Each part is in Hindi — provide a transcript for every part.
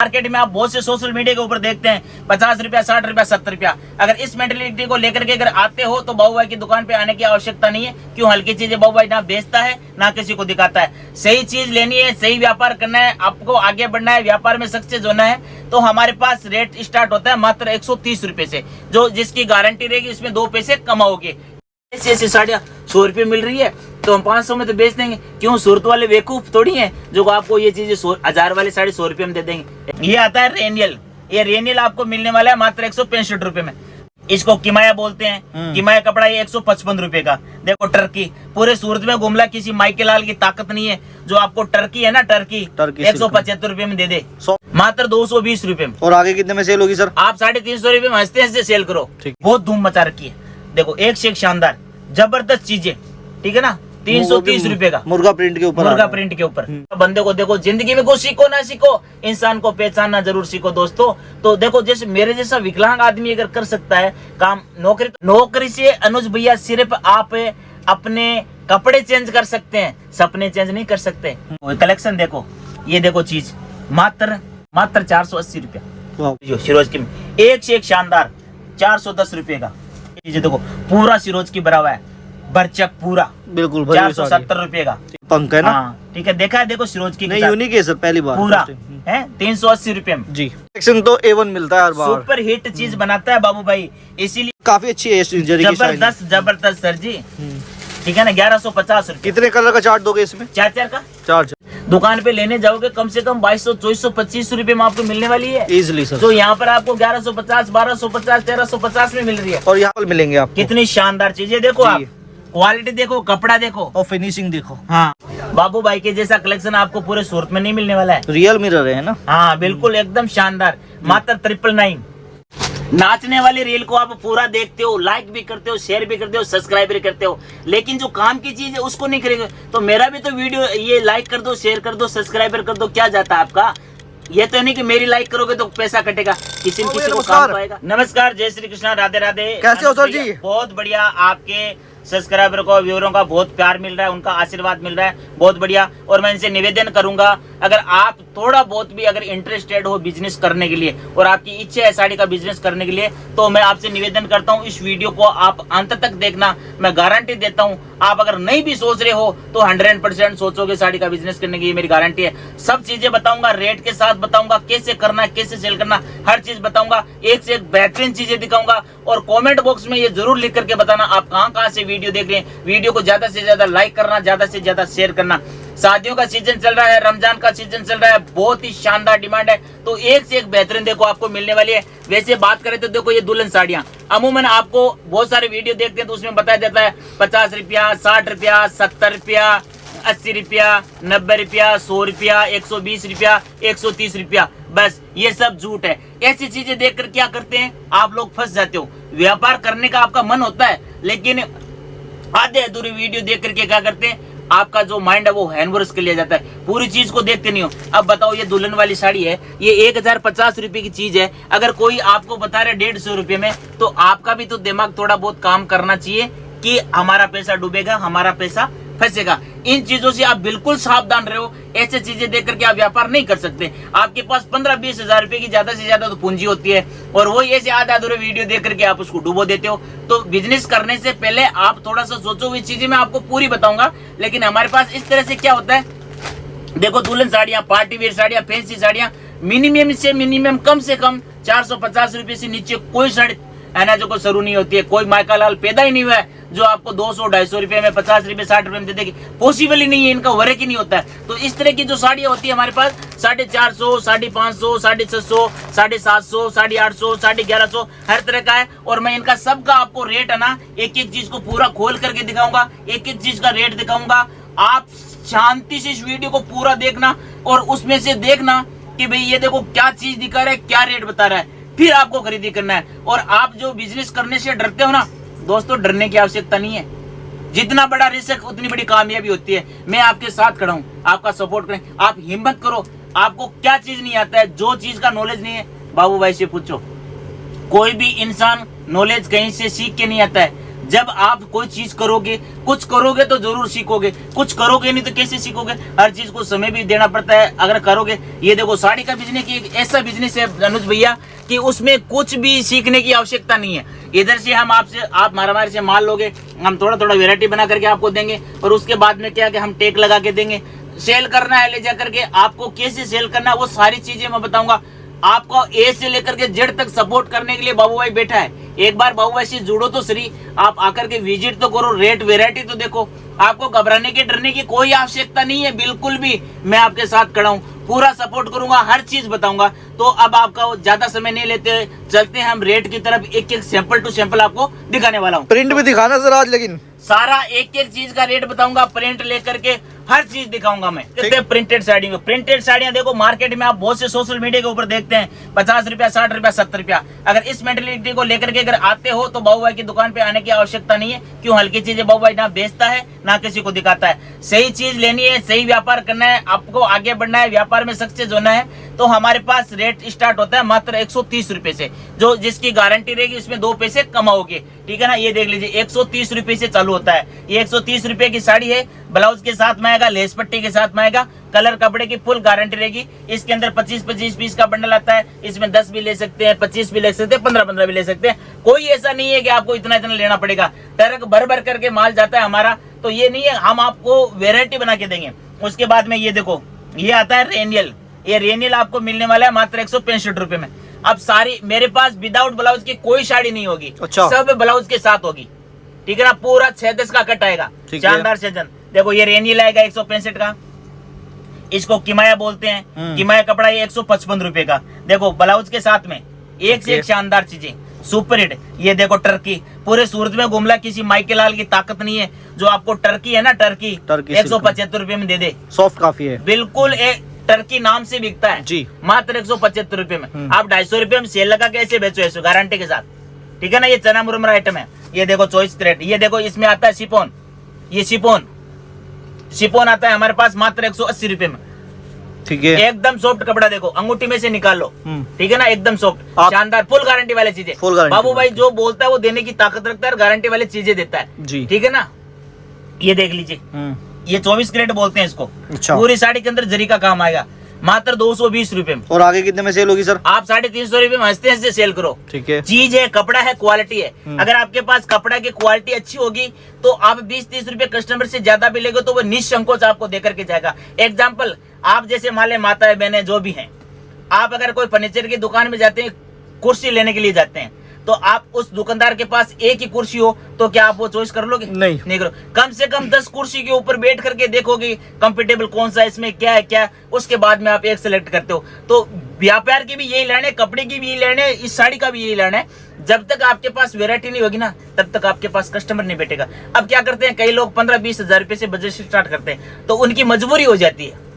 मार्केट में आप बहुत से सोशल मीडिया के ऊपर देखते हैं 50 रुपया, 60 रुपया, 70 रुपया। अगर इस मेंटेलिटी को लेकर के अगर आते हो तो बाबू भाई की दुकान पे आने की आवश्यकता नहीं है। क्यों? हल्की चीजें बाबू भाई ना बेचता है ना किसी को दिखाता है। सही चीज लेनी है, सही व्यापार करना है, आपको आगे बढ़ना है, व्यापार में सक्सेस होना है, तो हमारे पास रेट स्टार्ट होता है मात्र 130 रुपए से, जो जिसकी गारंटी रहेगी, इसमें 2 पैसे कमाओगे। ऐसी साड़ियाँ 100 रुपये मिल रही है तो हम 500 में तो बेच देंगे। क्यों? सूरत वाले बेवकूफ थोड़ी हैं जो आपको ये चीजें 1000 वाली साड़ी 100 रुपये में दे देंगे। ये आता है रेनियल, ये रेनियल आपको मिलने वाला है मात्र 165 रुपए में। इसको किमाया बोलते हैं। किमाया कपड़ा ये 155 रुपए का। देखो टर्की, पूरे सूरत में घुमला, किसी माइके लाल की ताकत नहीं है जो आपको टर्की है ना, टर्की 175 रुपए में दे दे, मात्र 220 रुपए में। और आगे कितने में सेल होगी सर? आप 350 रुपए में हंसते हंसते सेल करो। बहुत धूम मचा रखी है। देखो एक से एक शानदार जबरदस्त चीजें, ठीक है ना। 330 रुपए का मुर्गा प्रिंट के ऊपर, मुर्गा प्रिंट के ऊपर। बंदे को देखो, जिंदगी में कुछ सीखो ना सीखो, इंसान को पहचानना जरूर सीखो दोस्तों। तो देखो जैसे मेरे जैसा विकलांग आदमी अगर कर सकता है काम, नौकरी से अनुज भैया सिर्फ आप अपने कपड़े चेंज कर सकते हैं, सपने चेंज नहीं कर सकते। कलेक्शन देखो, ये देखो चीज मात्र 480 रुपया। शिरोज की एक से एक शानदार 410 रुपए का। ये देखो पूरा शिरोज की भरा हुआ है, बरचक पूरा, बिल्कुल 470 रुपए का पंख है ना। ठीक है, देखा है, देखो शिरोज की नहीं यूनिक है सर, पहली बार पूरा है 380 रुपए में जी। सेक्शन तो A1 मिलता है हर बार, सुपर हिट चीज बनाता है बाबू भाई, इसीलिए काफी अच्छी है। जबरदस्त सर जी, ठीक है ना। 1150 रुपए। कितने कलर का चार्ट दोगे इसमें? 4 का। 4 दुकान पे लेने जाओगे कम से कम 2200, 2400, 2500 रुपए में आपको मिलने वाली है इजिली सर। तो यहाँ पर आपको 1150, 1250, 1350 में मिल रही है। और यहाँ पर मिलेंगे आपको कितनी शानदार चीजें देखो, आप क्वालिटी देखो, कपड़ा देखो और फिनिशिंग देखो। हाँ, बाबू भाई के जैसा कलेक्शन आपको पूरे सूरत में नहीं मिलने वाला है। रियल मिरर है ना। हाँ बिल्कुल, एकदम शानदार, मात्र 999। नाचने वाली रील को आप पूरा देखते हो, लाइक भी करते हो, शेयर भी करते हो, सब्सक्राइब भी करते हो, लेकिन जो काम की चीज है उसको नहीं करेंगे। तो मेरा भी तो वीडियो ये लाइक कर दो, शेयर कर दो, सब्सक्राइबर कर दो, क्या जाता है आपका? ये तो नहीं कि मेरी लाइक करोगे तो पैसा कटेगा, किसी न किसी को काम पाएगा। नमस्कार, जय श्री कृष्णा, राधे राधे। कैसे हो सर जी? बहुत बढ़िया, आपके सब्सक्राइबर को, व्यूअरों का बहुत प्यार मिल रहा है, उनका आशीर्वाद मिल रहा है, बहुत बढ़िया। और मैं इनसे निवेदन करूंगा, अगर आप थोड़ा बहुत भी अगर इंटरेस्टेड हो बिजनेस करने के लिए और आपकी इच्छा है साड़ी का बिजनेस करने के लिए, तो मैं आपसे निवेदन करता हूं इस वीडियो को आप अंत तक देखना। मैं गारंटी देता हूं, आप अगर नहीं भी सोच रहे हो तो 100% सोचोगे साड़ी का बिजनेस करने की, ये मेरी गारंटी है। सब चीजें बताऊंगा, रेट के साथ बताऊंगा, कैसे करना है, कैसे सेल करना, हर चीज बताऊंगा, एक से एक बेहतरीन चीजें दिखाऊंगा। और कमेंट बॉक्स में ये जरूर लिख करके बताना आप कहां से वीडियो देख रहे हैं। वीडियो को ज्यादा से ज्यादा लाइक करना, ज्यादा से ज्यादा शेयर करना। शादियों का सीजन चल रहा है, रमजान का सीजन चल रहा है, बहुत ही शानदार डिमांड है, तो एक से एक बेहतरीन देखो आपको मिलने वाली है। वैसे बात करें तो देखो ये दुल्हन साड़ियां अमूमन आपको बहुत सारे वीडियो देखते हैं तो उसमें बताया जाता है 50 रुपया, 60 रुपया, 70 रुपया, 80 रुपया, 90 रुपया, 100 रुपया, 120 रुपया, 130 रुपया। बस ये सब झूठ है। ऐसी चीजें देखकर क्या करते हैं आप लोग, फंस जाते हो। व्यापार करने का आपका मन होता है, लेकिन आधे अधूरी वीडियो देख करके क्या करते हैं, आपका जो माइंड है वो हैंडवर्स के लिए जाता है, पूरी चीज को देखते नहीं हो। अब बताओ, ये दुल्हन वाली साड़ी है, ये 1050 रुपए की चीज है, अगर कोई आपको बता रहा है 150 रुपए में, तो आपका भी तो दिमाग थोड़ा बहुत काम करना चाहिए कि हमारा पैसा डूबेगा, हमारा पैसा फंसेगा। इन चीजों से आप बिल्कुल सावधान रहो। ऐसे चीजें देख करके आप व्यापार नहीं कर सकते। आपके पास 15-20 हजार रुपए की ज्यादा से ज्यादा तो पूंजी होती है, और वो ऐसे आधा अधूरे वीडियो देख करके आप उसको डुबो देते हो। तो बिजनेस करने से पहले आप थोड़ा सा सोचो। ये चीजें मैं आपको पूरी बताऊंगा, लेकिन हमारे पास इस तरह से क्या होता है, देखो दुल्हन साड़ियां, पार्टी वेयर साड़ियां, फैंसी साड़ियां, मिनिमम कम से कम 450 रुपए से नीचे कोई साड़ी है ना जो को शुरू नहीं होती है। कोई मायका लाल पैदा ही नहीं हुआ है जो आपको 200-250 रुपए में, 50 रुपए, 60 रुपए में दे देगी, पॉसिबल ही नहीं है, इनका वर्क ही नहीं होता है। तो इस तरह की जो साड़ियां होती है हमारे पास 450, 550, 650, 750, 850, 1150 हर तरह का है। और मैं इनका सबका आपको रेट है ना, एक एक चीज को पूरा खोल करके दिखाऊंगा, एक एक चीज का रेट दिखाऊंगा। आप शांति से इस वीडियो को पूरा देखना और उसमें से देखना कि भाई ये देखो क्या चीज दिखा रहा है, क्या रेट बता रहा है, फिर आपको खरीदी करना है। और आप जो बिजनेस करने से डरते हो ना दोस्तों, डरने की आवश्यकता नहीं है। जितना बड़ा रिस्क उतनी बड़ी कामयाबी होती है। मैं आपके साथ खड़ा हूं, आपका सपोर्ट करें। आप हिम्मत करो। आपको क्या चीज नहीं आता है, जो चीज का नॉलेज नहीं है बाबू भाई से पूछो। कोई भी इंसान नॉलेज कहीं से सीख के नहीं आता है। जब आप कोई चीज करोगे, कुछ करोगे तो जरूर सीखोगे, कुछ करोगे नहीं तो कैसे सीखोगे। हर चीज को समय भी देना पड़ता है अगर करोगे। ये देखो साड़ी का बिजनेस की एक ऐसा बिजनेस है अनुज भैया कि उसमें कुछ भी सीखने की आवश्यकता नहीं है। इधर से हम आपसे, आप हमारे से माल लोगे, हम थोड़ा थोड़ा वैरायटी बना करके आपको देंगे और उसके बाद में क्या कि हम टेक लगा के देंगे। सेल करना है ले जा करके, आपको कैसे सेल करना है वो सारी चीजें मैं बताऊंगा। आपको ए से लेकर के जेड तक सपोर्ट करने के लिए बाबू भाई बैठा है। एक बार बाबू भाई से जुड़ो तो सही, आप आकर के विजिट तो करो, रेट वेरायटी तो देखो। आपको घबराने की डरने की कोई आवश्यकता नहीं है, बिल्कुल भी। मैं आपके साथ खड़ा हूँ, पूरा सपोर्ट करूंगा, हर चीज बताऊंगा। तो अब आपका ज्यादा समय नहीं लेते, चलते हैं हम रेट की तरफ। एक एक सैंपल टू सैंपल आपको दिखाने वाला हूँ। प्रिंट भी दिखाना सर आज, लेकिन सारा एक एक चीज का रेट बताऊंगा, प्रिंट लेकर के हर चीज दिखाऊंगा मैं। प्रिंटेड साड़ियों, प्रिंटेड साड़ियां देखो मार्केट में आप बहुत से सोशल मीडिया के ऊपर देखते हैं 50 रुपया, 60 रुपया, 70 रुपया। अगर इस मेंटेलिटी को लेकर के अगर आते हो तो बाबू भाई की दुकान पे आने की आवश्यकता नहीं है। क्यों, हल्की चीजें बाबू भाई ना बेचता है ना किसी को दिखाता है। सही चीज लेनी है, सही व्यापार करना है, आपको आगे बढ़ना है, व्यापार में सक्सेस होना है, तो हमारे पास रेट स्टार्ट होता है मात्र 130 रुपए से, जो जिसकी गारंटी रहेगी उसमें 2 पैसे कमाओगे। ठीक है ना, ये देख लीजिए 130 रुपए से चालू होता है। ये 130 रुपए की साड़ी है, ब्लाउज के साथ में आएगा, लेस पट्टी के साथ में आएगा, कलर कपड़े की फुल गारंटी रहेगी। इसके अंदर 25-25 पीस का बंडल आता है, इसमें 10 भी ले सकते हैं, 25 भी ले सकते हैं, 15-15 भी ले सकते हैं। कोई ऐसा नहीं है कि आपको इतना इतना लेना पड़ेगा। ट्रक भर भर करके माल जाता है हमारा, तो ये नहीं है, हम आपको वेरायटी बना के देंगे। उसके बाद में ये देखो, ये आता है रेनियल। ये रेनियल आपको मिलने वाला है मात्र 165 रुपए में। अब सारी मेरे पास विदाउट ब्लाउज की कोई साड़ी नहीं होगी, सब ब्लाउज के साथ होगी। ठीक है ना, पूरा 6-10 का कट आएगा, शानदार सेजन। देखो ये रेनियल आएगा 165 का, इसको किमाया बोलते हैं। किमाया कपड़ा ये 155 रुपए का। देखो ब्लाउज के साथ में एक से एक शानदार चीजें, सुपर हिट। ये देखो टर्की, पूरे सूरत में घुमला, किसी माइके लाल की ताकत नहीं है जो आपको टर्की है ना, टर्की 175 रुपए में दे दे। सॉफ्ट काफी है, बिल्कुल एक टर्की नाम से बिकता है जी, मात्र 175 रुपए में। आप 250 रुपए में सेल लगा के ऐसे बेचो, ऐसे गारंटी के साथ। ठीक है ना, ये चना मुरमुरा आइटम है। ये देखो चॉइस थ्रेड, ये देखो इसमें आता है शिफॉन। ये शिफॉन आता है हमारे पास मात्र 180 रुपए में। ठीक है, एकदम सॉफ्ट कपड़ा, देखो अंगूठी में से निकाल लो। ठीक है ना, एकदम सॉफ्ट, शानदार, फुल गारंटी वाली चीजें। बाबू भाई जो बोलता है वो देने की ताकत रखता है और गारंटी वाली चीजें देता है जी। ठीक है ना, ये देख लीजिए, ये 24 कैरेट बोलते हैं इसको। अच्छा। पूरी साड़ी के अंदर जरी का काम आएगा, मात्र 220 रुपए में। और आगे कितने में सेल होगी सर? आप 350 रुपए में हंसते हंसते सेल करो। ठीक है, चीज है, कपड़ा है, क्वालिटी है। अगर आपके पास कपड़ा की क्वालिटी अच्छी होगी तो आप 20-30 रुपए कस्टमर से ज्यादा भी लेंगे तो वो निसंकोच आपको देकर के जाएगा। एग्जाम्पल, आप जैसे मान ले माता बहने जो भी हैं, आप अगर कोई फर्नीचर की दुकान में जाते हैं, कुर्सी लेने के लिए जाते हैं, तो आप उस दुकानदार के पास एक ही कुर्सी हो तो क्या आप वो चॉइस कर लोगे? नहीं करो। कम से कम 10 कुर्सी के ऊपर बैठ करके देखोगे कंफर्टेबल कौन सा, इसमें क्या है क्या, उसके बाद में आप एक सिलेक्ट करते हो। तो व्यापार की भी यही लाइन है, कपड़े की भी यही लाइन है, इस साड़ी का भी यही लाइन है। जब तक आपके पास वेरायटी नहीं होगी ना, तब तक आपके पास कस्टमर नहीं बैठेगा। अब क्या करते हैं कई लोग 15-20 हजार रुपए से बजट स्टार्ट करते हैं, तो उनकी मजबूरी हो जाती है।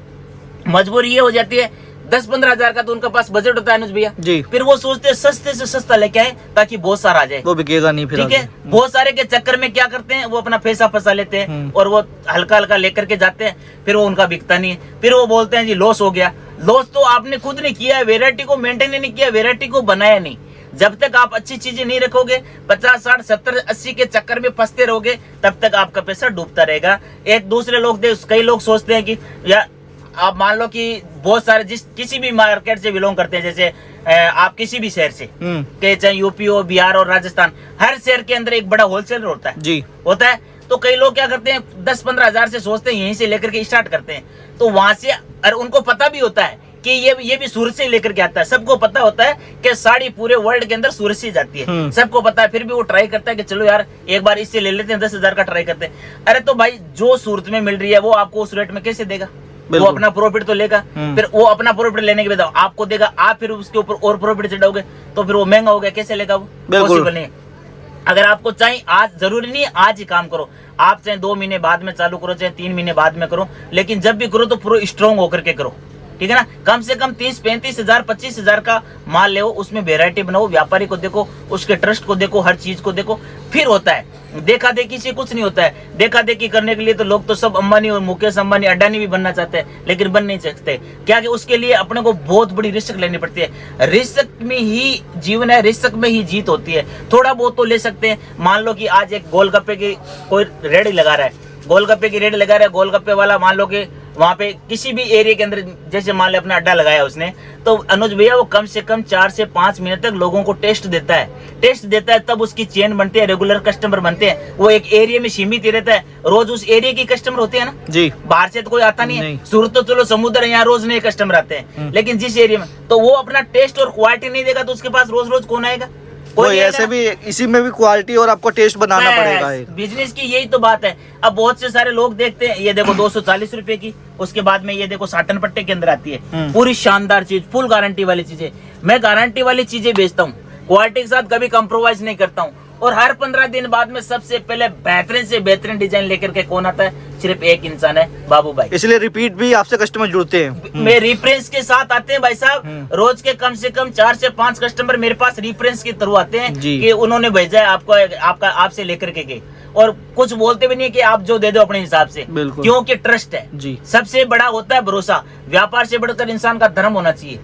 मजबूरी ये हो जाती है 10-15 हजार का तो उनके पास बजट होता है अनुज भैया जी। फिर वो सोचते हैं सस्ते से सस्ता लेके आए ताकि बहुत सारा आ जाए, वो बिकेगा नहीं। फिर ठीक है, बहुत सारे के चक्कर में क्या करते हैं, वो अपना पैसा फंसा लेते हैं और वो हल्का हल्का लेकर के जाते हैं, फिर वो उनका बिकता नहीं है। फिर वो बोलते हैं जी लॉस हो गया। लॉस तो आपने खुद नहीं किया है, वेरायटी को मेंटेन नहीं किया, वेरायटी को बनाया नहीं। जब तक आप अच्छी चीजें नहीं रखोगे, 50, 60, 70, 80 के चक्कर में फंसते रहोगे, तब तक आपका पैसा डूबता रहेगा। एक दूसरे लोग कई लोग सोचते हैं कि या आप मान लो कि बहुत सारे किसी भी मार्केट से बिलोंग करते हैं, जैसे आप किसी भी शहर से, चाहे यूपी हो, बिहार और राजस्थान, हर शहर के अंदर एक बड़ा होलसेलर होता है जी, होता है। तो कई लोग क्या करते हैं 10-15 हजार से सोचते हैं, यहीं से लेकर के स्टार्ट करते हैं। तो वहां से, और उनको पता भी होता है कि ये भी सूरत से लेकर के आता है। सबको पता होता है कि साड़ी पूरे वर्ल्ड के अंदर सूरत से जाती है, सबको पता है। फिर भी वो ट्राई करता है कि चलो यार एक बार इससे ले लेते हैं, 10 हजार का ट्राई करते हैं। अरे तो भाई जो सूरत में मिल रही है वो आपको उस रेट में कैसे देगा? वो अपना प्रॉफिट तो लेगा, फिर वो अपना प्रॉफिट लेने के बाद आपको देगा, आप फिर उसके ऊपर और प्रॉफिट चढ़ाओगे तो फिर वो महंगा हो गया, कैसे लेगा? वो पॉसिबल नहीं है। अगर आपको चाहिए आज, जरूरी नहीं है आज ही काम करो, आप चाहे 2 महीने बाद में चालू करो, चाहे 3 महीने बाद में करो, लेकिन जब भी करो तो पूरा स्ट्रॉन्ग होकर के करो। ठीक है ना। कम से कम 30-35 हजार 25 हजार का माल ले, उसमें वेरायटी बनाओ, व्यापारी को देखो, उसके ट्रस्ट को देखो, हर चीज को देखो, फिर होता है। देखा देखी से कुछ नहीं होता है। देखा देखी करने के लिए तो लोग तो सब अंबानी और मुकेश अंबानी अडानी भी बनना चाहते हैं, लेकिन बन नहीं सकते। क्या कि उसके लिए अपने को बहुत बड़ी रिस्क लेनी पड़ती है। रिस्क में ही जीवन है, रिस्क में ही जीत होती है। थोड़ा बहुत तो ले सकते हैं। मान लो कि आज एक गोलगप्पे की कोई रेडी लगा रहा है, गोलगप्पे की रेडी लगा रहा है, गोलगप्पे वाला मान लो कि वहां पे किसी भी एरिया के अंदर जैसे मान लो अपना अड्डा लगाया उसने, तो अनुज भैया वो कम से कम 4 से 5 मिनट तक लोगों को टेस्ट देता है, तब उसकी चेन बनती है, रेगुलर कस्टमर बनते हैं। वो एक एरिया में सीमित ही रहता है, रोज उस एरिया के कस्टमर होते हैं ना जी, बाहर से तो कोई आता नहीं है। सूरत तो चलो समुद्र है, यहाँ रोज नए कस्टमर आते हैं, लेकिन जिस एरिया में तो वो अपना टेस्ट और क्वालिटी नहीं देगा तो उसके पास रोज रोज कौन आएगा? कोई ऐसे भी इसी में भी क्वालिटी और आपको टेस्ट बनाना पड़ेगा। बिजनेस की यही तो बात है। अब बहुत से सारे लोग देखते हैं, ये देखो 240 रुपए की, उसके बाद में ये देखो साटन पट्टे के अंदर आती है, पूरी शानदार चीज, फुल गारंटी वाली चीजें। मैं गारंटी वाली चीजें बेचता हूँ, क्वालिटी के साथ कभी कॉम्प्रोमाइज नहीं करता हूँ। और हर 15 दिन बाद में सबसे पहले बेहतरीन से बेहतरीन डिजाइन लेकर के कौन आता है? सिर्फ एक इंसान है, बाबू भाई। इसलिए रिपीट भी आपसे कस्टमर जुड़ते हैं। मैं रिफरेंस के साथ आते हैं भाई साहब। रोज के कम से कम 4 से 5 कस्टमर मेरे पास रिफरेंस के थ्रू आते हैं कि उन्होंने भेजा है आपको, आपका आपसे लेकर के गए, और कुछ बोलते भी नहीं कि आप जो दे दो अपने हिसाब से, क्योंकि ट्रस्ट है जी। सबसे बड़ा होता है भरोसा। व्यापार से बढ़कर इंसान का धर्म होना चाहिए,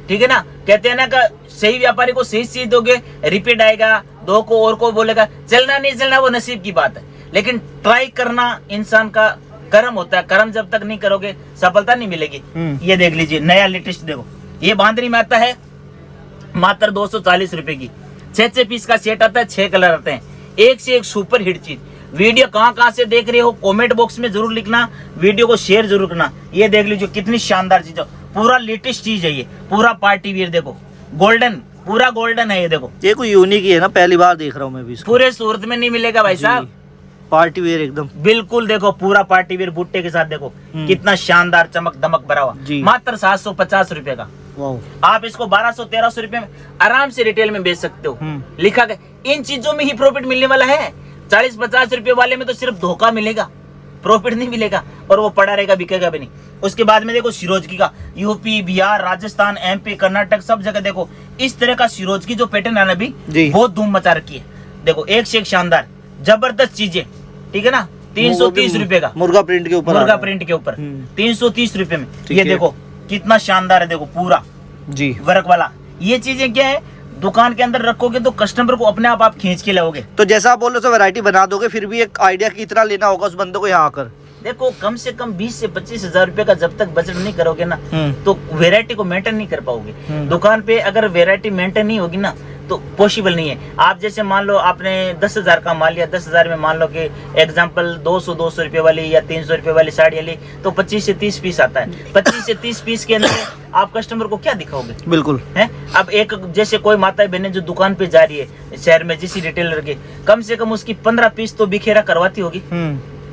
ठीक है ना। कहते हैं ना कि सही व्यापारी को सही चीज दोगे, रिपीट आएगा, दो को और को बोलेगा। चलना नहीं चलना वो नसीब की बात है, लेकिन ट्राई करना इंसान का कर्म होता है। कर्म जब तक नहीं करोगे सफलता नहीं मिलेगी। ये देख लीजिए नया लेटेस्ट, देखो ये बांधनी में आता है मात्र 240 रुपए की। 6 पीस का सेट आता है, 6 कलर आते हैं, एक से एक सुपर हिट चीज। वीडियो कहाँ से देख रहे हो कमेंट बॉक्स में जरूर लिखना, वीडियो को शेयर जरूर करना। ये देख लीजिए कितनी शानदार चीज है, पूरा लेटेस्ट चीज है, ये पूरा पार्टी वियर, देखो गोल्डन, पूरा गोल्डन है। ये देखो ये कोई यूनिक ही है ना, पहली बार देख रहा हूँ मैं भी। पूरे सूरत में नहीं मिलेगा भाई साहब, पार्टी वेयर एकदम बिल्कुल। देखो पूरा पार्टी वेयर भुट्टे के साथ, देखो कितना शानदार चमक दमक भरा हुआ, मात्र 750 रुपए का। आप इसको 1200-1300 रुपए में आराम से रिटेल में बेच सकते हो। लिखा गया इन चीजों में ही प्रॉफिट मिलने वाला है। 40-50 रुपए वाले में तो सिर्फ धोखा मिलेगा, प्रॉफिट नहीं मिलेगा, और वो पड़ा रहेगा, बिकेगा भी नहीं। उसके बाद में देखो सिरोजकी का, यूपी बिहार राजस्थान एमपी कर्नाटक सब जगह देखो इस तरह का सिरोजकी जो पैटर्न है ना, अभी बहुत धूम मचा रखी है। देखो एक से एक शानदार जबरदस्त चीजें, ठीक है ना। 330 रुपए का मुर्गा प्रिंट के ऊपर, 330 रुपए में। ये देखो कितना शानदार है, देखो पूरा जी वर्क वाला। ये चीजें क्या है, दुकान के अंदर रखोगे तो कस्टमर को अपने आप खींच के लाओगे। तो जैसा आप बोल रहे हो वैरायटी बना दोगे, फिर भी एक आइडिया की इतना लेना होगा उस बंदे को यहाँ आकर। देखो कम से कम 20 से 25 हजार रुपए का जब तक बजट नहीं करोगे ना, तो वेरायटी को मेंटेन नहीं कर पाओगे। दुकान पे अगर वेरायटी मेंटेन नहीं होगी ना तो पॉसिबल नहीं है। आप जैसे मान लो आपने 10,000 का माल लिया, 10,000 में मान लो कि एग्जांपल 200 रुपए वाली या 300 रुपए वाली साड़ियाँ ली, तो 25 से 30 पीस आता है। 25 से 30 पीस के अंदर आप कस्टमर को क्या दिखाओगे? बिल्कुल है। अब एक जैसे कोई माता बहने जो दुकान पे जा रही है शहर में, जिस रिटेलर के, कम से कम उसकी 15 पीस तो बिखेरा करवाती होगी।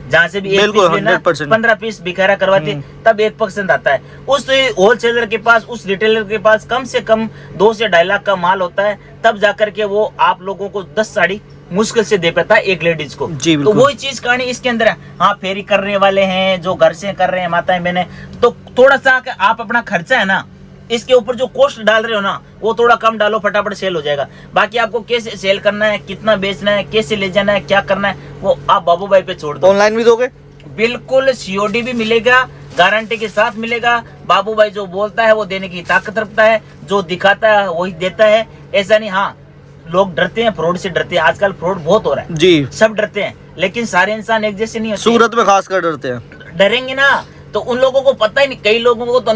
जहाँ से भी एक पीस लेना 15 पीस बिखेरा करवाते, तब 1% आता है। उस होलसेलर के पास, उस रिटेलर के पास कम से कम 2 से 2.5 लाख का माल होता है, तब जाकर के वो आप लोगों को 10 साड़ी मुश्किल से दे पाता है एक लेडीज को। तो वही चीज कहानी इसके अंदर है। हाँ फेरी करने वाले हैं जो घर से कर रहे हैं माताएं बहनें, तो थोड़ा सा आप अपना खर्चा है ना इसके ऊपर जो कॉस्ट डाल रहे हो ना, वो थोड़ा कम डालो, फटाफट सेल हो जाएगा। बाकी आपको कैसे सेल करना है, कितना बेचना है, कैसे ले जाना है, क्या करना है, वो आप बाबू भाई पे छोड़ दो। ऑनलाइन भी दोगे? बिल्कुल, सीओडी भी मिलेगा, गारंटी के साथ मिलेगा। बाबू भाई जो बोलता है वो देने की ताकत रखता है, जो दिखाता है वही देता है। ऐसा नहीं, हाँ लोग डरते हैं, फ्रॉड से डरते हैं, आजकल फ्रॉड बहुत हो रहा है जी, सब डरते हैं, लेकिन सारे इंसान एक जैसे नहीं होते। सूरत में खासकर डरते हैं, डरेंगे ना, तो उन लोगों को पता ही नहीं। कई लोगों को तो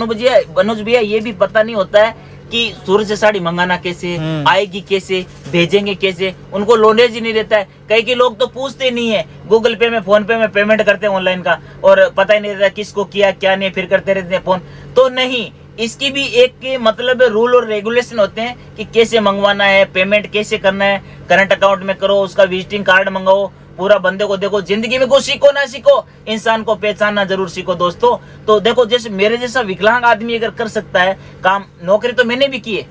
अनुज भैया ये भी पता नहीं होता है कि सूरत से साड़ी मंगाना कैसे, आएगी कैसे, भेजेंगे कैसे, उनको नॉलेज ही नहीं रहता है। कई के लोग तो पूछते नहीं है, गूगल पे में, फोन पे में पेमेंट करते हैं ऑनलाइन का, और पता ही नहीं रहता किसको किया क्या नहीं, फिर करते रहते हैं फोन। तो नहीं, इसकी भी एक मतलब रूल और रेगुलेशन होते हैं कि कैसे मंगवाना है, पेमेंट कैसे करना है। करंट अकाउंट में करो, उसका विजिटिंग कार्ड मंगाओ, पूरा बंदे को देखो। जिंदगी में कुछ सीखो ना सीखो, इंसान को पहचानना जरूर सीखो दोस्तों। तो देखो जैसे मेरे जैसा विकलांग आदमी अगर कर सकता है काम, नौकरी तो मैंने भी की है,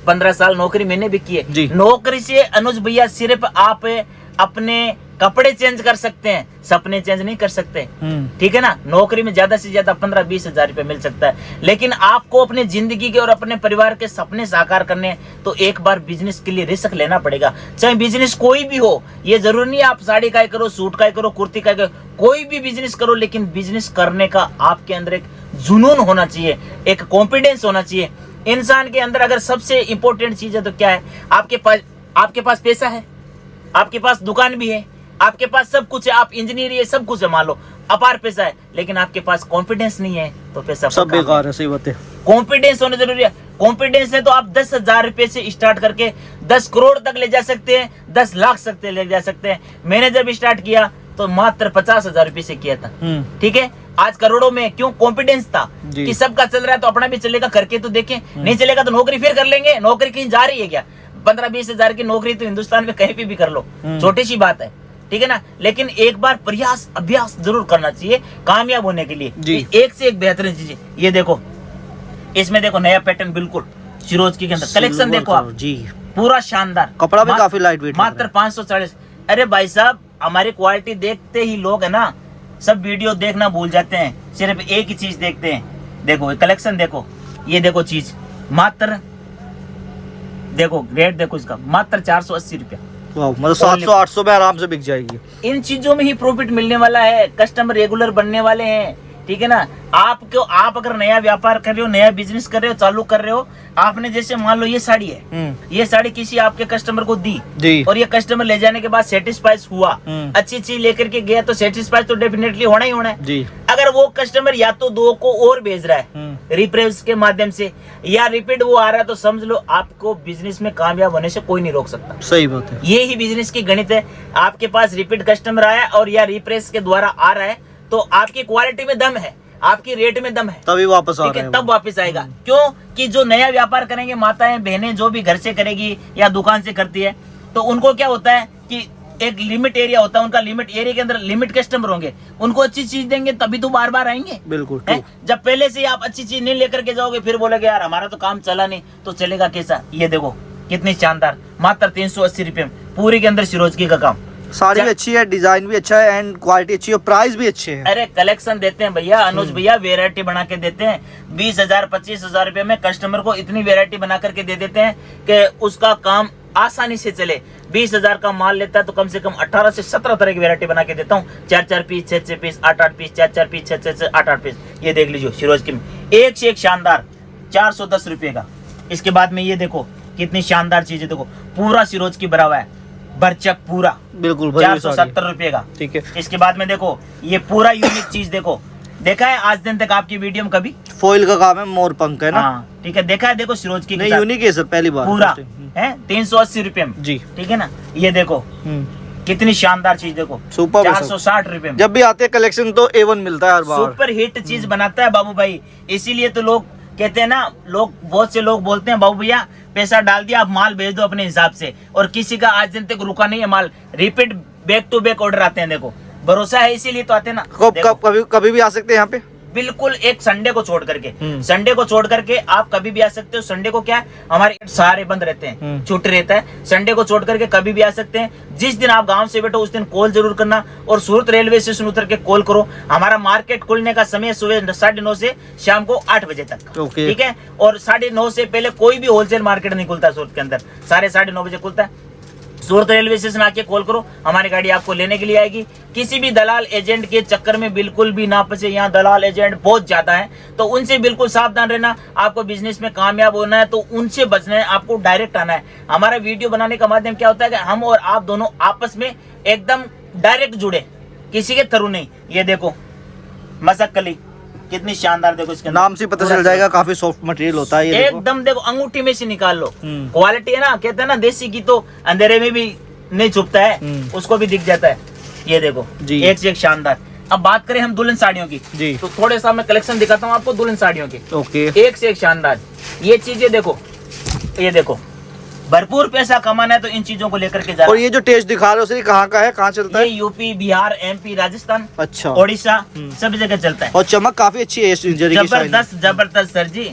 15 साल नौकरी मैंने भी की है। नौकरी से अनुज भैया सिर्फ आप अपने कपड़े चेंज कर सकते हैं, सपने चेंज नहीं कर सकते। ठीक है ना। नौकरी में ज्यादा से ज्यादा 15-20 हजार रुपए मिल सकता है, लेकिन आपको अपनी जिंदगी के और अपने परिवार के सपने साकार करने हैं तो एक बार बिजनेस के लिए रिस्क लेना पड़ेगा। चाहे बिजनेस कोई भी हो, ये जरूरी नहीं आप साड़ी का करो, सूट का करो, कुर्ती का करो, कोई भी बिजनेस करो, लेकिन बिजनेस करने का आपके अंदर एक जुनून होना चाहिए, एक कॉन्फिडेंस होना चाहिए। इंसान के अंदर अगर सबसे इंपॉर्टेंट चीज है तो क्या है, आपके पास पैसा है, आपके पास दुकान भी है, आपके पास सब कुछ है, आप इंजीनियर है, सब कुछ है, मान लो अपार पैसा है, लेकिन आपके पास कॉन्फिडेंस नहीं है तो पैसा सब बेकार है। सही बात है। कॉन्फिडेंस होना जरूरी है। कॉन्फिडेंस है तो आप 10,000 रुपए से स्टार्ट करके 10 करोड़ तक ले जा सकते हैं, 10 लाख तक ले जा सकते हैं। मैंने जब स्टार्ट किया तो मात्र 50,000 रुपए से किया था। ठीक है, आज करोड़ों में। क्यों? कॉन्फिडेंस था कि सबका चल रहा है तो अपना भी चलेगा, करके तो देखें। नहीं चलेगा तो नौकरी फिर कर लेंगे। नौकरी कहीं जा रही है क्या? 15-20 हजार की नौकरी तो हिंदुस्तान में कहीं भी कर लो, छोटी सी बात है। ठीक है ना। लेकिन एक बार प्रयास अभ्यास जरूर करना चाहिए कामयाब होने के लिए। एक से एक बेहतरीन चीजें ये देखो, इसमें देखो नया पैटर्न बिल्कुल शिरोजकी के अंदर कलेक्शन देखो आप जी, पूरा शानदार। कपड़ा भी काफी लाइट वेट, मात्र 540। अरे भाई साहब, हमारी क्वालिटी देखते ही लोग है ना सब वीडियो देखना भूल जाते हैं, सिर्फ एक ही चीज देखते हैं। देखो कलेक्शन देखो, ये देखो चीज मात्र देखो, रेट देखो इसका मात्र 480 रुपया। मतलब 700-800 में आराम से बिक जाएगी। इन चीजों में ही प्रॉफिट मिलने वाला है, कस्टमर रेगुलर बनने वाले हैं। ठीक है ना। आप अगर नया व्यापार कर रहे हो, नया बिजनेस कर रहे हो, चालू कर रहे हो, आपने जैसे मान लो ये साड़ी है, ये साड़ी किसी आपके कस्टमर को दी और ये कस्टमर ले जाने के बाद सेटिस्फाइड हुआ, अच्छी चीज लेकर के गया तो सेटिस्फाइड तो डेफिनेटली होना ही होना है। अगर वो कस्टमर या तो 2 को और भेज रहा है रिप्रेस के माध्यम से, या रिपीट वो आ रहा है, तो समझ लो आपको बिजनेस में कामयाब होने से कोई नहीं रोक सकता। सही बात है। ये ही बिजनेस की गणित है। आपके पास रिपीट कस्टमर आया और या रिप्रेस के द्वारा आ रहा है तो आपकी क्वालिटी में दम है, आपकी रेट में दम है, तभी वापस आ रहा है, तब वापस आएगा। क्यों? कि जो नया व्यापार करेंगे माताएं बहनें, जो भी घर से करेगी या दुकान से करती है, तो उनको क्या होता है कि एक लिमिट एरिया होता है उनका, लिमिट एरिया के अंदर लिमिट कस्टमर होंगे, उनको अच्छी चीज देंगे तभी तो बार बार आएंगे। बिल्कुल। जब पहले से आप अच्छी चीज नहीं लेकर के जाओगे, फिर बोलोगे यार हमारा तो काम चला नहीं, तो चलेगा कैसा? ये देखो कितनी शानदार, मात्र 380 रुपए में पूरी के अंदर शिरोजकी का काम। साड़ी भी अच्छी है, डिजाइन भी अच्छा है, एंड क्वालिटी अच्छी है, प्राइस भी अच्छे है। अरे कलेक्शन देते हैं भैया, अनुज भैया वेरायटी बना के देते हैं। 20,000-25,000 रुपए में कस्टमर को इतनी वेरायटी बना करके दे देते हैं कि उसका काम आसानी से चले। 20,000 का माल लेता है तो कम से कम 18 से 17 तरह की वेरायटी बना के देता हूँ। 4-4 piece, 6-6 piece, 8-8 piece, 4-4 piece, 6-6, 8-8 piece. ये देख लीजिए शिरोजकी में एक से एक शानदार, 410 रुपए का। इसके बाद में ये देखो कितनी शानदार चीज है, देखो पूरा शिरोजकी भरा हुआ है, बरचक पूरा, बिल्कुल 470 रुपए का। ठीक है। इसके बाद में देखो ये पूरा यूनिक चीज देखो, देखा है आज दिन तक आपकी वीडियो में कभी? फॉइल का काम है, मोर पंख है ना। ठीक है, देखा है? देखो शिरोजकी नहीं, यूनिक है सर, पहली बार पूरा है 380 रुपए में जी। ठीक है ना। ये देखो कितनी शानदार चीज, देखो सुपर 460 रुपए में। जब भी आते हैं कलेक्शन तो A1 मिलता है हर बार। सुपर हिट चीज बनाता है बाबू भाई, इसीलिए तो लोग कहते हैं ना, लोग बहुत से लोग बोलते हैं बाबू भैया पैसा डाल दिया, आप माल भेज दो अपने हिसाब से, और किसी का आज दिन तक रुका नहीं है माल, repeat back to back order आते हैं। देखो भरोसा है इसीलिए तो आते हैं ना। कभी भी आ सकते हैं यहाँ पे, बिल्कुल एक संडे को छोड़ करके, संडे को छोड़ करके आप कभी भी आ सकते हो। संडे को क्या है, हमारे सारे बंद रहते हैं, छुट्टी रहता है। संडे को छोड़ करके कभी भी आ सकते हैं। जिस दिन आप गांव से बैठो उस दिन कॉल जरूर करना, और सूरत रेलवे स्टेशन उतर के कॉल करो। हमारा मार्केट खुलने का समय सुबह 9:30 से शाम को 8 बजे तक। ठीक है। और 9:30 से पहले कोई भी होलसेल मार्केट नहीं खुलता सूरत के अंदर, 9:30 बजे खुलता है। सूरत रेलवे स्टेशन आके कॉल करो, हमारी गाड़ी आपको लेने के लिए आएगी। किसी भी दलाल एजेंट के चक्कर में बिल्कुल भी ना फंसे, यहाँ दलाल एजेंट बहुत ज्यादा है, तो उनसे बिल्कुल सावधान रहना। आपको बिजनेस में कामयाब होना है तो उनसे बचना है, आपको डायरेक्ट आना है। हमारा वीडियो बनाने का माध्यम क्या होता है कि हम और आप दोनों आपस में एकदम डायरेक्ट जुड़े, किसी के थ्रू नहीं। ये देखो मसक्कली कितनी शानदार, देखो इसके नाम से पता चल जाएगा, काफी सॉफ्ट मटेरियल होता है ये। एकदम देखो अंगूठी में से निकाल लो, क्वालिटी है ना। कहते हैं ना देसी की तो अंधेरे में भी नहीं छुपता है, उसको भी दिख जाता है। ये देखो एक से एक शानदार। अब बात करें हम दुल्हन साड़ियों की जी, तो थोड़े सा मैं कलेक्शन दिखाता हूँ आपको दुल्हन साड़ियों की। ओके। एक से एक शानदार ये चीजें देखो, ये देखो भरपूर पैसा कमाना है तो इन चीजों को लेकर के जाओ। और ये जो टेस्ट दिखा रहे हो सर, कहाँ का है, कहाँ चलता है? ये यूपी, बिहार, MP, राजस्थान, अच्छा, ओडिशा, सब जगह चलता है। और चमक काफी अच्छी है, जबरदस्त जबरदस्त सर जी।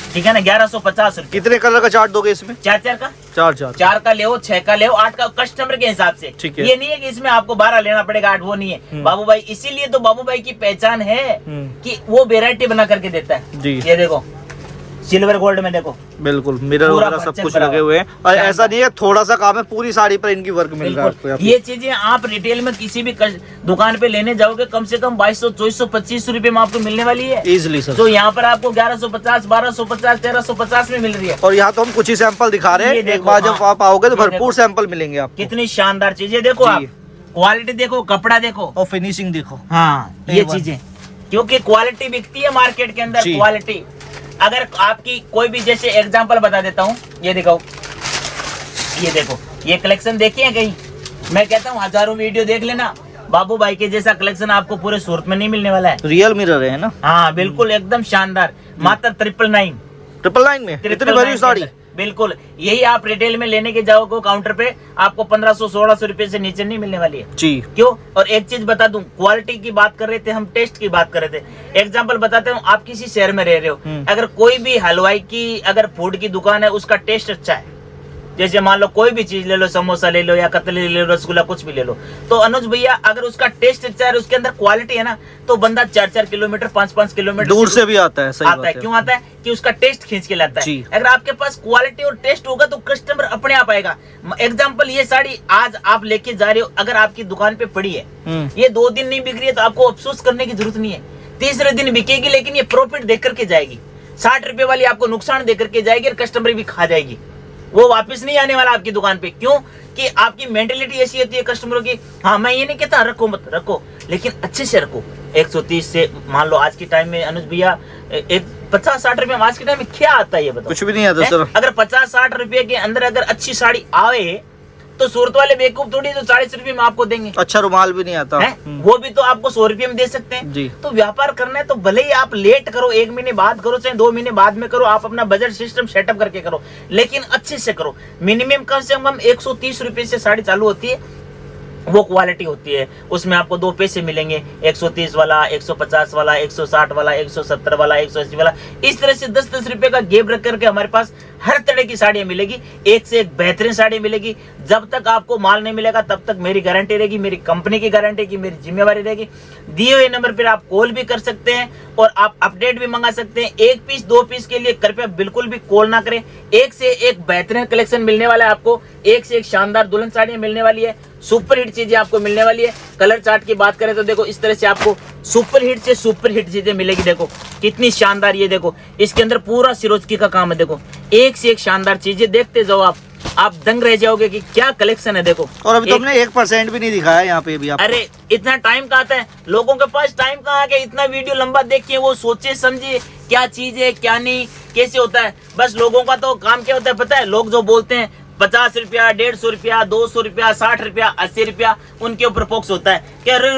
ठीक है ना, 1150 रुपए। कितने कलर का चार्ट दोगे इसमें? 4 का, 4 का ले 6 का ले 8 का, कस्टमर के हिसाब से। ठीक है। ये नहीं है कि इसमें आपको 12 लेना पड़ेगा, 8 वो नहीं है बाबू भाई। इसीलिए तो बाबू भाई की पहचान है कि वो वेरायटी बना करके देता है जी। ये देखो सिल्वर गोल्ड में देखो, बिल्कुल मिरर पूरा वगैरह सब भरचक कुछ भरा लगे हुए हैं, और ऐसा नहीं है थोड़ा सा काम है, पूरी साड़ी पर इनकी वर्क मिल रहा है आपको यहाँ पे। ये चीजें आप रिटेल में किसी भी दुकान पे लेने जाओगे कम से कम 2200, 2400, 2500 रुपए में आपको मिलने वाली है इजिली सर। तो यहाँ पर आपको 1150, 1250, 1350 में मिल रही है। और यहाँ तो हम कुछ ही सैंपल दिखा रहे हैं, ये एक देखो, बार जब हाँ, आप आओगे तो ये भरपूर सैंपल मिलेंगे आपको। कितनी शानदार चीजें देखो आप, क्वालिटी देखो, कपड़ा देखो और फिनिशिंग देखो। हाँ ये चीजें, क्योंकि क्वालिटी बिकती है मार्केट के अंदर, क्वालिटी। अगर आपकी कोई भी, जैसे एग्जांपल बता देता हूँ, ये देखो, ये देखो, ये कलेक्शन देखिए कहीं, मैं कहता हूँ हजारों वीडियो देख लेना, बाबू भाई के जैसा कलेक्शन आपको पूरे सूरत में नहीं मिलने वाला है। रियल मिरर है ना? हाँ बिल्कुल एकदम शानदार, मात्र 999 में इतनी बड़ी साड़ी। बिल्कुल, यही आप रिटेल में लेने के जाओगे काउंटर पे आपको 1500-1600 रुपए से नीचे नहीं मिलने वाली है जी। क्यों? और एक चीज बता दूं, क्वालिटी की बात कर रहे थे हम, टेस्ट की बात कर रहे थे। एग्जांपल बताते हूँ, आप किसी शहर में रह रहे हो, अगर कोई भी हलवाई की अगर फूड की दुकान है, उसका टेस्ट अच्छा है, जैसे मान लो कोई भी चीज ले लो, समोसा ले लो या कतली ले लो, रसगुल्ला कुछ भी ले लो, तो अनुज भैया अगर उसका टेस्ट अच्छा है, उसके अंदर क्वालिटी है ना, तो बंदा 4-4 किलोमीटर, 5-5 किलोमीटर दूर से भी आता है। सही आता है। क्यों आता है? कि उसका टेस्ट खींच के लाता है। अगर आपके पास क्वालिटी और टेस्ट होगा तो कस्टमर अपने आप आएगा। एग्जाम्पल, ये साड़ी आज आप लेके जा रहे हो, अगर आपकी दुकान पे पड़ी है, ये 2 दिन नहीं बिक रही है तो आपको अफसोस करने की जरूरत नहीं है, तीसरे दिन बिकेगी, लेकिन ये प्रॉफिट दे करके जाएगी। 60 रुपए वाली आपको नुकसान दे करके जाएगी और कस्टमर भी खा जाएगी, वो वापस नहीं आने वाला आपकी दुकान पे। क्यों? कि आपकी मेंटेलिटी ऐसी होती है कस्टमरों की, हाँ मैं ये नहीं कहता रखो मत रखो, लेकिन अच्छे से रखो। 130 से मान लो आज के टाइम में अनुज भैया, एक 50-60 रुपए में आज के टाइम में क्या आता है ये बताओ? कुछ भी नहीं आता सर। अगर 50-60 रुपए के अंदर अगर अच्छी साड़ी आवे तो सूरत वाले बेवकूफ थोड़ी तो 40 रुपए में आपको देंगे। अच्छा रुमाल भी नहीं आता है? वो भी तो आपको 100 रुपए में दे सकते हैं जी। तो व्यापार करना है तो भले ही आप लेट करो, 1 महीने बाद करो, चाहे 2 महीने बाद में करो, आप अपना बजट सिस्टम सेटअप करके करो, लेकिन अच्छे से करो। मिनिमम कम से कम 130 रुपए से साड़ी चालू होती है, वो क्वालिटी होती है, उसमें आपको 2 पैसे मिलेंगे, 130 वाला, 150 वाला, 160 वाला, 170 वाला, 180 वाला, इस तरह से 10-10 रुपए का गैप रख करके हमारे पास हर तरह की साड़ियां मिलेगी, एक से एक बेहतरीन साड़ी मिलेगी। जब तक आपको माल नहीं मिलेगा तब तक मेरी गारंटी रहेगी, मेरी कंपनी की गारंटी की, मेरी जिम्मेवारी रहेगी। दिए हुए नंबर पर आप कॉल भी कर सकते हैं और आप अपडेट भी मंगा सकते हैं। 1 पीस 2 पीस के लिए कृपया बिल्कुल भी कॉल ना करें, एक से एक बेहतरीन कलेक्शन मिलने वाला है आपको, एक से एक शानदार दुल्हन साड़ियां मिलने वाली है, सुपर हिट चीजें आपको मिलने वाली है। कलर चार्ट की बात करें तो देखो इस तरह से आपको सुपर हिट से सुपर हिट चीजें मिलेगी। देखो कितनी शानदार, ये देखो इसके अंदर पूरा सिरोस्की का काम है, देखो एक से एक शानदार चीजें देखते जाओ, आप दंग रह जाओगे कि क्या कलेक्शन है। देखो और अभी तुमने 1% भी नहीं दिखाया यहाँ पे भी आप। अरे इतना टाइम कहाँ आता है लोगों के पास, टाइम कहाँ आ गया, इतना वीडियो लंबा देखिए, वो सोचे समझे क्या चीज है क्या नहीं कैसे होता है। बस लोगों का तो काम क्या होता है पता है, लोग जो बोलते हैं 50 रुपया, 150 रुपया, 200 रुपया, 60 रुपया, 80 रुपया, उनके ऊपर फोकस होता है कि अरे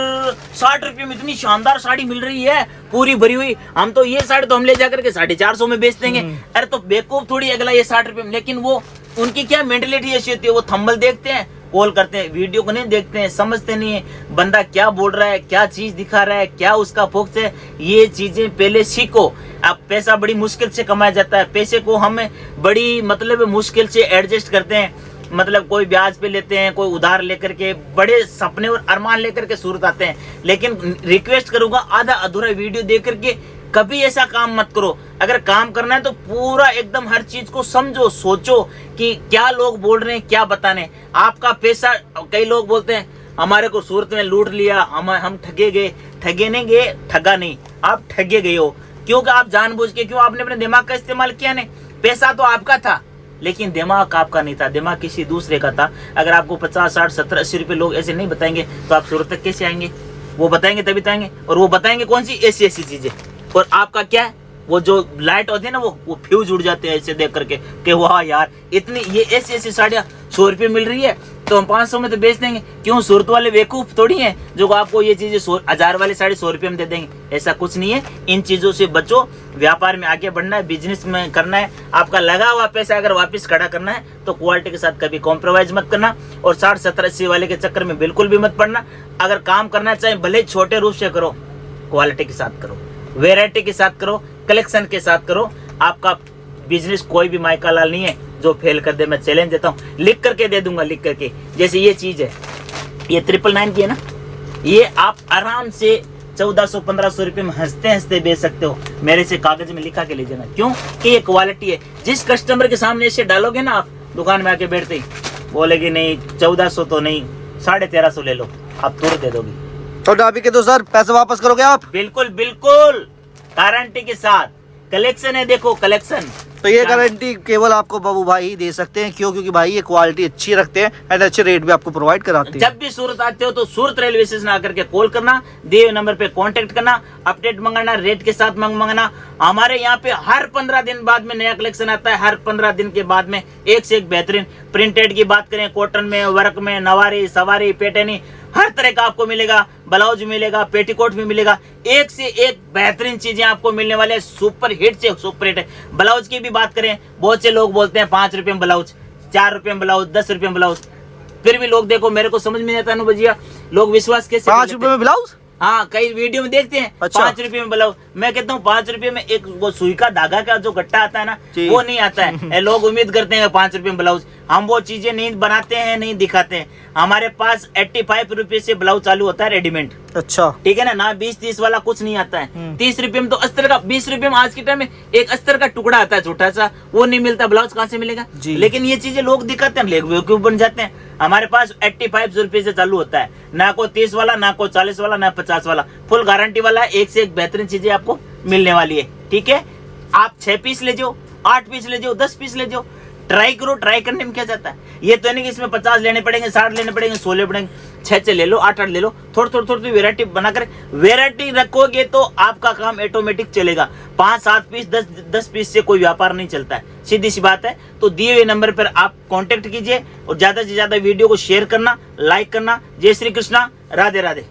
60 रुपये में इतनी शानदार साड़ी मिल रही है पूरी भरी हुई, हम तो ये साड़ी तो हम ले जाकर के 450 में बेच देंगे। अरे तो बेवकूफ थोड़ी अगला ये 60 रुपये में, लेकिन वो उनकी क्या मेंटेलिटी ऐसी होती है, वो थंबल देखते हैं, कॉल करते हैं, वीडियो को नहीं देखते हैं, समझते नहीं है बंदा क्या बोल रहा है, क्या चीज दिखा रहा है, क्या उसका फोकस है। ये चीजें पहले सीखो। अब पैसा बड़ी मुश्किल से कमाया जाता है, पैसे को हम बड़ी मतलब मुश्किल से एडजस्ट करते हैं, मतलब कोई ब्याज पे लेते हैं, कोई उधार लेकर के, बड़े सपने और अरमान लेकर के सूरत आते हैं। लेकिन रिक्वेस्ट करूंगा आधा अधूरा वीडियो देख करके कभी ऐसा काम मत करो। अगर काम करना है तो पूरा एकदम हर चीज को समझो, सोचो कि क्या लोग बोल रहे हैं, क्या बताने। आपका पैसा, कई लोग बोलते हैं हमारे को सूरत में लूट लिया, हम ठगे गए। ठगे नहीं गए, ठगा नहीं, आप ठगे गए हो, क्योंकि आप जानबूझ के, क्यों आपने अपने दिमाग का इस्तेमाल किया नहीं। पैसा तो आपका था लेकिन दिमाग आपका नहीं था, दिमाग किसी दूसरे का था। अगर आपको 50, 60, 70, 80 रुपए लोग ऐसे नहीं बताएंगे तो आप सूरत तक कैसे आएंगे? वो बताएंगे तभी तो आएंगे, और वो बताएंगे कौन सी ऐसी ऐसी चीजें। और आपका क्या है, वो जो लाइट होती है ना, वो फ्यूज उड़ जाते हैं ऐसे देख करके कि वाह यार इतनी ये ऐसी ऐसी साड़ियाँ 100 रुपये मिल रही है तो हम 500 में तो बेच देंगे। क्यों? सूरत वाले बेवकूफ थोड़ी हैं जो आपको ये चीजें 1000 वाली साड़ी 100 रुपये में दे देंगे, ऐसा कुछ नहीं है। इन चीजों से बचो, व्यापार में आगे बढ़ना है, बिजनेस में करना है, आपका लगा हुआ पैसा अगर वापस खड़ा करना है तो क्वालिटी के साथ कभी कॉम्प्रोमाइज मत करना, और 60, 70, 80 वाले के चक्कर में बिल्कुल भी मत पड़ना। अगर काम करना चाहे भले छोटे रूप से करो, क्वालिटी के साथ करो, वेराइटी के साथ करो, कलेक्शन के साथ करो, आपका बिजनेस कोई भी माइका लाल नहीं है जो फेल कर दे। मैं चैलेंज देता हूँ, लिख करके दे दूंगा, लिख करके। जैसे ये चीज है, ये 999 की है ना, ये आप आराम से 1400-1500 रुपये में हंसते हंसते बेच सकते हो। मेरे से कागज में लिखा के ले जाना, क्यों कि ये क्वालिटी है। जिस कस्टमर के सामने इसे डालोगे ना आप दुकान में आके बैठते ही, बोलेगी नहीं 1400 तो नहीं, 1350 ले लो, आप तुरंत दे दोगे। तो डाबी के तो सर पैसे वापस करोगे आप? बिल्कुल बिल्कुल, गारंटी के साथ। कलेक्शन है, देखो कलेक्शन। तो ये गारंटी केवल आपको बाबू भाई ही दे सकते हैं, क्यों? क्योंकि भाई ये क्वालिटी अच्छी रखते हैं एंड अच्छे रेट भी आपको प्रोवाइड कराते हैं। जब भी सूरत आते हो तो सूरत रेलवे स्टेशन आकर के कॉल करना, दिए हुए नंबर पे कांटेक्ट करना, अपडेट मंगाना, रेट के साथ मंगाना। हमारे यहाँ पे हर 15 दिन बाद में नया कलेक्शन आता है। हर 15 दिन के बाद में एक से एक बेहतरीन प्रिंटेड की बात करें, कॉटन में, वर्क में, नवारी, सवारी, पैटर्नी, हर तरह का आपको मिलेगा। ब्लाउज मिलेगा, पेटीकोट भी मिलेगा, एक से एक बेहतरीन चीजें आपको मिलने वाले हैं। सुपर हिट से सुपर हिट है। ब्लाउज की भी बात करें, बहुत से लोग बोलते हैं 5 रुपए में ब्लाउज, 4 रुपए में ब्लाउज, 10 रुपए में ब्लाउज। फिर भी लोग, देखो मेरे को समझ में नहीं आता अनु भजिया, लोग विश्वास कैसे 5 रुपए में ब्लाउज? हाँ, कई वीडियो में देखते हैं। अच्छा। 5 रुपए में ब्लाउज। मैं कहता हूँ 5 रुपए में एक वो सुई का धागा का जो गट्टा आता है ना, वो नहीं आता है। लोग उम्मीद करते हैं 5 रुपए में ब्लाउज। हम वो चीजें नहीं बनाते हैं, नहीं दिखाते हैं। हमारे पास 85 रुपए से ब्लाउज चालू होता है रेडीमेड। अच्छा, ठीक है ना 20-30 वाला कुछ नहीं आता है। 30 रुपए में तो अस्तर का, 20 रुपए में आज के टाइम में एक अस्तर का टुकड़ा आता है छोटा सा, वो नहीं मिलता। ब्लाउज कहाँ से मिलेगा? लेकिन ये चीजें लोग दिखाते हैं, बेवकूफ बन जाते हैं। हमारे पास 85 रुपए से चालू होता है, ना को 30 वाला, ना को 40 वाला, ना 50 वाला। फुल गारंटी वाला है, एक से एक बेहतरीन चीजें आपको मिलने वाली है। ठीक है, आप 6 पीस ले जाओ, 8 पीस ले जाओ, 10 पीस ले जाओ, ट्राई करो। ट्राई करने में क्या जाता है? ये तो नहीं कि इसमें 50 लेने पड़ेंगे, 60 लेने पड़ेंगे, 100 लेने पड़ेंगे। 6 ले लो, 8 ले लो, थोड़ी वेरायटी बनाकर वेरायटी रखोगे तो आपका काम ऑटोमेटिक चलेगा। 5-7 पीस, 10 पीस से कोई व्यापार नहीं चलता है, सीधी सी बात है। तो दिए हुए नंबर पर आप कांटेक्ट कीजिए और ज्यादा से ज्यादा वीडियो को शेयर करना, लाइक करना। जय श्री कृष्णा, राधे राधे।